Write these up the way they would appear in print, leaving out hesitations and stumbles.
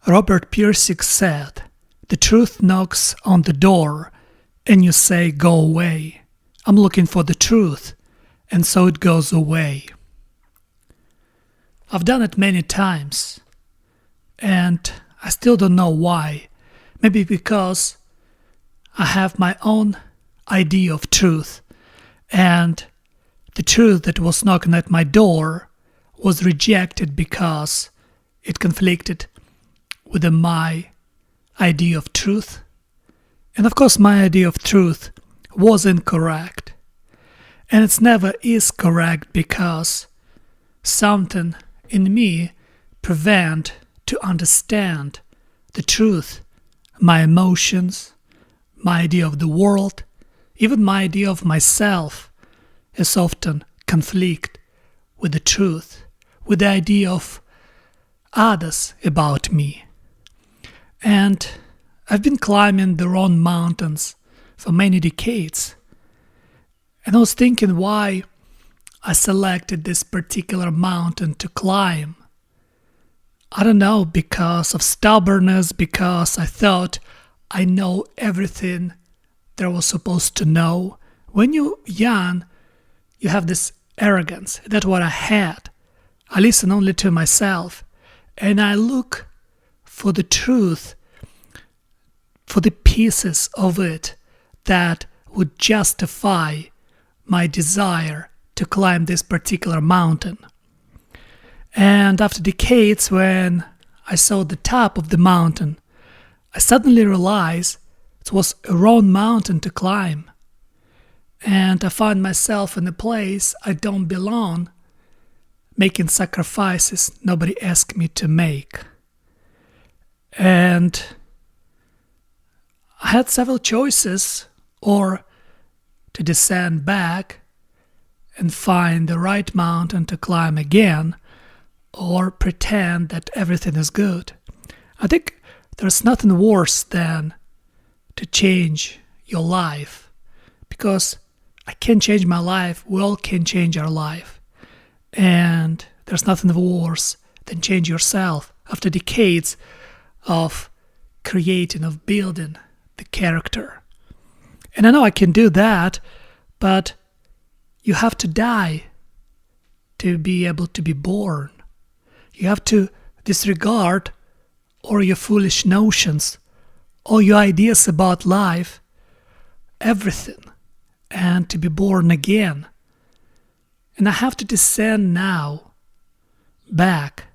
Robert Pirsig said, "The truth knocks on the door and you say, 'Go away. I'm looking for the truth,' and so it goes away." I've done it many times, and I still don't know why. Maybe because I have my own idea of truth, and the truth that was knocking at my door was rejected because it conflicted with my idea of truth. And of course my idea of truth was incorrect. And it never is correct because something in me prevent to understand the truth, my emotions, my idea of the world, even my idea of myself is often conflict with the truth, with the idea of others about me. And I've been climbing the wrong mountains for many decades. And I was thinking why I selected this particular mountain to climb. I don't know, because of stubbornness, because I thought I know everything there was supposed to know. When you're young, you have this arrogance. That's what I had. I listen only to myself, and I look for the truth, for the pieces of it that would justify my desire to climb this particular mountain. And after decades, when I saw the top of the mountain, I suddenly realized it was a wrong mountain to climb. And I found myself in a place I don't belong, making sacrifices nobody asked me to make. And I had several choices, or to descend back and find the right mountain to climb again, or pretend that everything is good. I think there's nothing worse than to change your life, because I can change my life, we all can change our life. And there's nothing worse than change yourself after decades of creating, of building the character. And I know I can do that, but you have to die to be able to be born. You have to disregard all your foolish notions, all your ideas about life, everything, and to be born again. And I have to descend now back,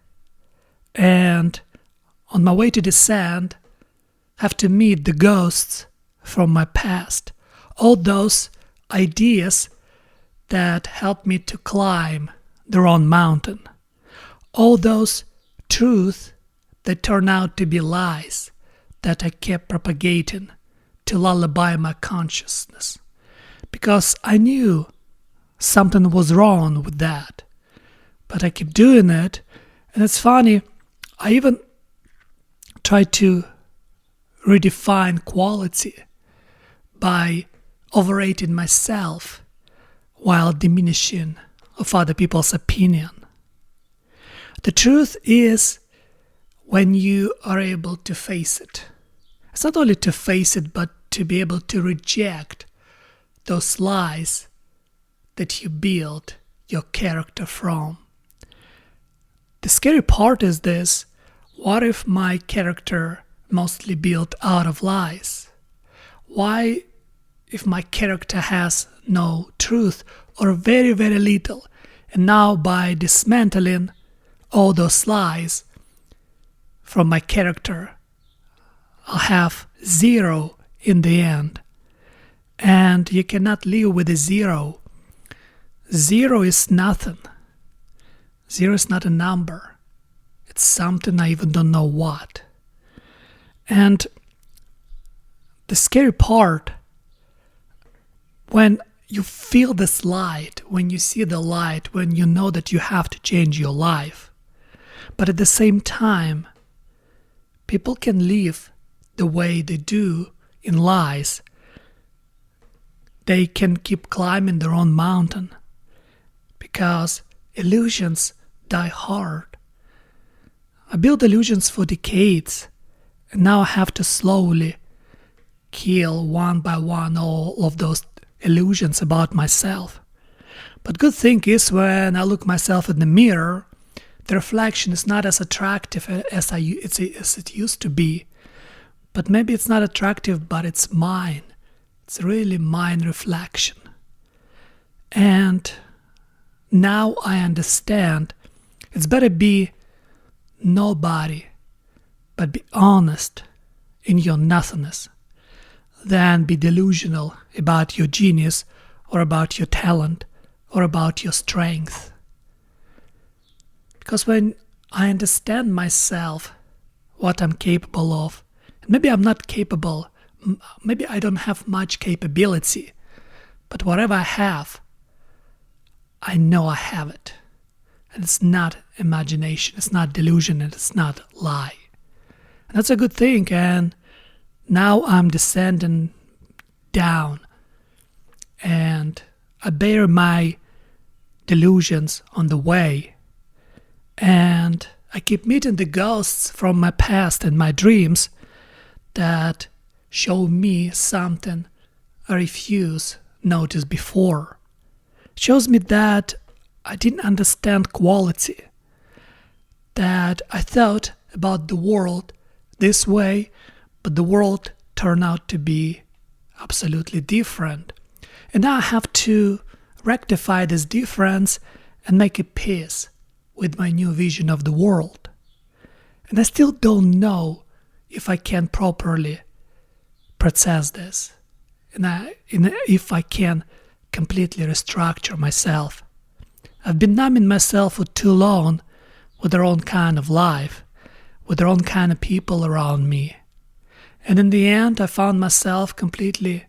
and on my way to descend, have to meet the ghosts from my past, all those ideas that helped me to climb the wrong mountain, all those truths that turned out to be lies that I kept propagating to lullaby my consciousness, because I knew something was wrong with that, but I kept doing it. And it's funny, I even tried to redefine quality by overrating myself while diminishing of other people's opinion. The truth is, when you are able to face it, it's not only to face it, but to be able to reject those lies that you build your character from. The scary part is this: what if my character mostly built out of lies? Why if my character has no truth or very, very little? And now by dismantling all those lies from my character, I'll have zero in the end. And you cannot live with a zero. Zero is nothing. Zero is not a number. It's something I even don't know what. And the scary part, when you feel this light, when you see the light, when you know that you have to change your life, but at the same time, people can live the way they do in lies. They can keep climbing their own mountain because illusions die hard. I built illusions for decades, and now I have to slowly kill one by one all of those illusions about myself. But good thing is when I look myself in the mirror, the reflection is not as attractive as it used to be. But maybe it's not attractive, but it's mine. It's really mine reflection. And now I understand it's better be nobody, but be honest in your nothingness than be delusional about your genius or about your talent or about your strength. Because when I understand myself, what I'm capable of, and maybe I'm not capable, maybe I don't have much capability, but whatever I have, I know I have it. And it's not imagination, it's not delusion, and it's not lie. And that's a good thing, and now I'm descending down, and I bear my delusions on the way, and I keep meeting the ghosts from my past and my dreams that show me something I refuse notice before. Shows me that I didn't understand quality, that I thought about the world this way, but the world turned out to be absolutely different. And now I have to rectify this difference and make a peace with my new vision of the world. And I still don't know if I can properly process this, and if I can completely restructure myself. I've been numbing myself for too long with their own kind of life, with their own kind of people around me. And in the end, I found myself completely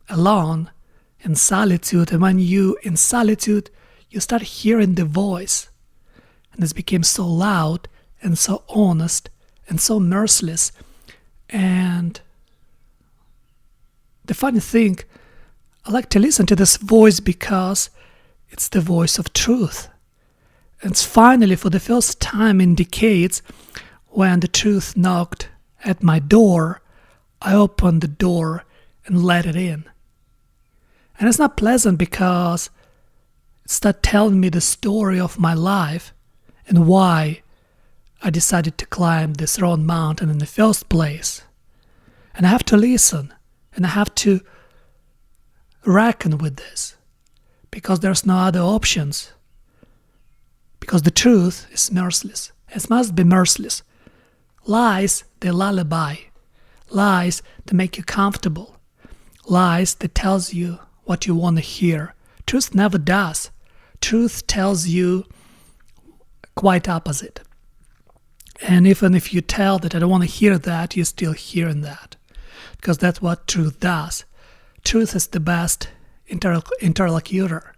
alone, in solitude. And when you in solitude, you start hearing the voice. And this became so loud and so honest and so merciless. And the funny thing, I like to listen to this voice because it's the voice of truth. And it's finally, for the first time in decades, when the truth knocked at my door, I opened the door and let it in. And it's not pleasant because it started telling me the story of my life and why I decided to climb this round mountain in the first place. And I have to listen, and I have to reckon with this, because there's no other options. Because the truth is merciless. It must be merciless. Lies, they lullaby. Lies, they make you comfortable. Lies, that tells you what you want to hear. Truth never does. Truth tells you quite opposite. And even if you tell that I don't want to hear that, you're still hearing that. Because that's what truth does. Truth is the best interlocutor.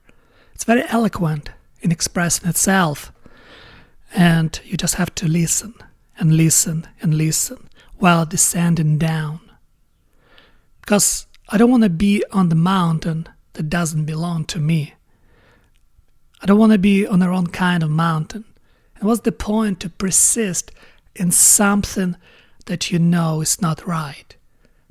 It's very eloquent in expressing itself. And you just have to listen and listen and listen while descending down. Because I don't want to be on the mountain that doesn't belong to me. I don't want to be on the wrong kind of mountain. And what's the point to persist in something that you know is not right?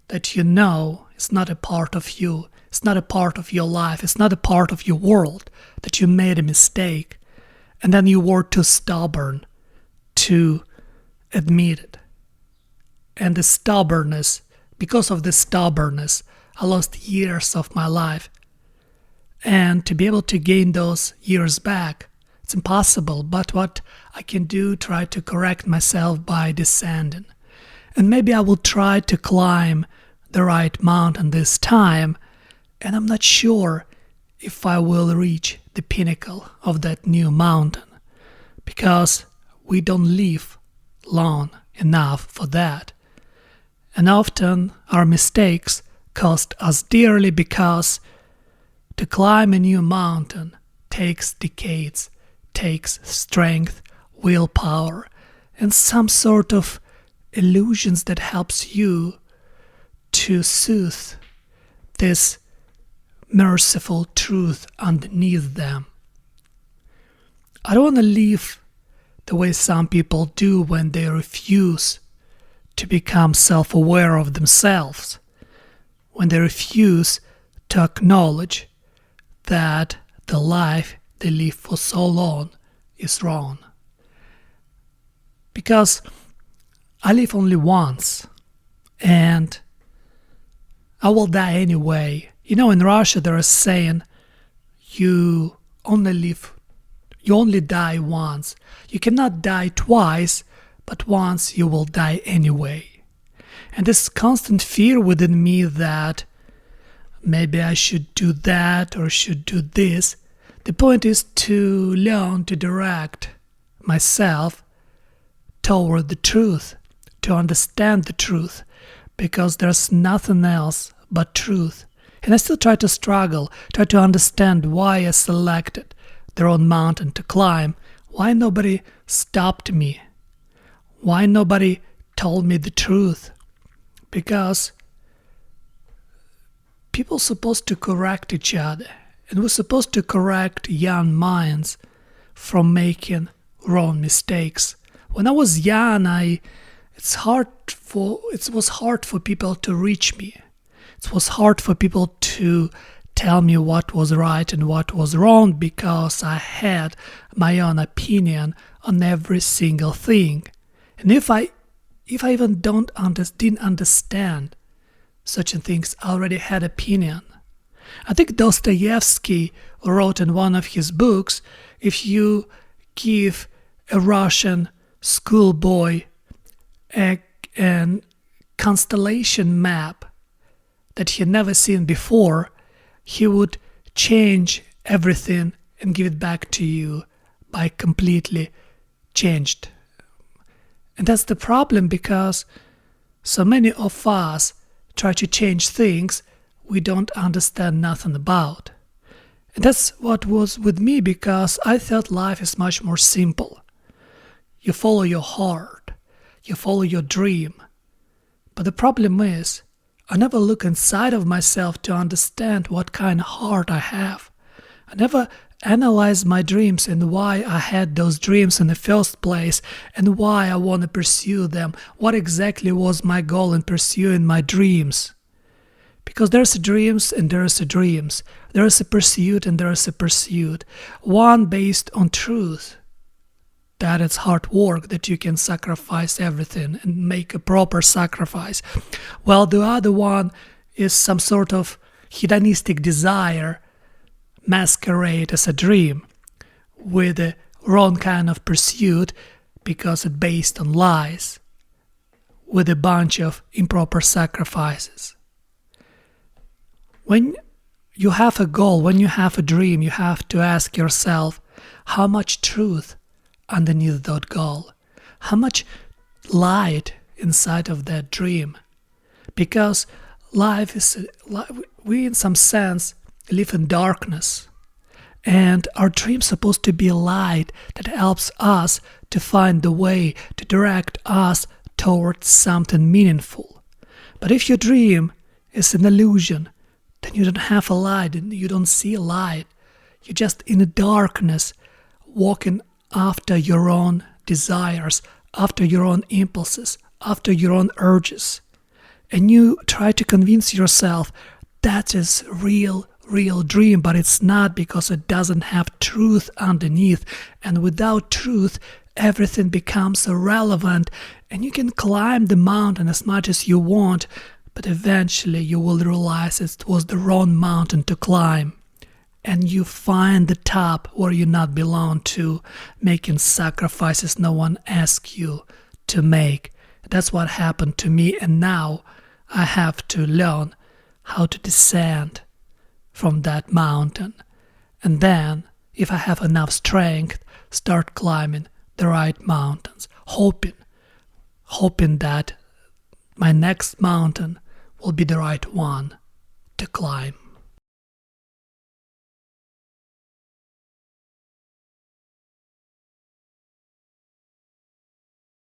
That you know is not a part of you, it's not a part of your life, it's not a part of your world, that you made a mistake, and then you were too stubborn to admit it. And the stubbornness, because of the stubbornness, I lost years of my life. And to be able to gain those years back, it's impossible. But what I can do, try to correct myself by descending. And maybe I will try to climb the right mountain this time, and I'm not sure if I will reach the pinnacle of that new mountain, because we don't live long enough for that. And often our mistakes cost us dearly, because to climb a new mountain takes decades, takes strength, willpower, and some sort of illusions that helps you to soothe this merciful truth underneath them. I don't want to leave the way some people do when they refuse to become self-aware of themselves, when they refuse to acknowledge that the life they live for so long is wrong. Because I live only once, and I will die anyway. You know, in Russia there is a saying, you only die once. You cannot die twice, but once you will die anyway. And this constant fear within me that maybe I should do that or should do this. The point is to learn to direct myself toward the truth, to understand the truth, because there's nothing else but truth. And I still try to struggle, try to understand why I selected the wrong mountain to climb, why nobody stopped me, why nobody told me the truth. Because people are supposed to correct each other, and we're supposed to correct young minds from making wrong mistakes. When I was young, it was hard for people to reach me. It was hard for people to tell me what was right and what was wrong, because I had my own opinion on every single thing. And if I even didn't understand such things, I already had opinion. I think Dostoevsky wrote in one of his books, if you give a Russian schoolboy a constellation map that he had never seen before, he would change everything and give it back to you by completely changed. And that's the problem, because so many of us try to change things we don't understand nothing about. And that's what was with me, because I thought life is much more simple. You follow your heart, you follow your dream. But the problem is, I never look inside of myself to understand what kind of heart I have. I never analyze my dreams and why I had those dreams in the first place and why I want to pursue them. What exactly was my goal in pursuing my dreams? Because there's dreams and there's dreams. There is a pursuit and there is a pursuit. One based on truth, that it's hard work, that you can sacrifice everything and make a proper sacrifice. While the other one is some sort of hedonistic desire masquerade as a dream with a wrong kind of pursuit, because it's based on lies with a bunch of improper sacrifices. When you have a goal, when you have a dream, you have to ask yourself, how much truth underneath that goal? How much light inside of that dream? Because we in some sense live in darkness, and our dream's supposed to be a light that helps us to find the way, to direct us towards something meaningful. But if your dream is an illusion, then you don't have a light, and you don't see a light. You're just in the darkness, walking after your own desires, after your own impulses, after your own urges. And you try to convince yourself that is real dream, but it's not, because it doesn't have truth underneath. And without truth, everything becomes irrelevant, and you can climb the mountain as much as you want, but eventually you will realize it was the wrong mountain to climb. And you find the top where you not belong to, making sacrifices no one asked you to make. That's what happened to me, and now I have to learn how to descend from that mountain. And then, if I have enough strength, start climbing the right mountains, hoping that my next mountain will be the right one to climb.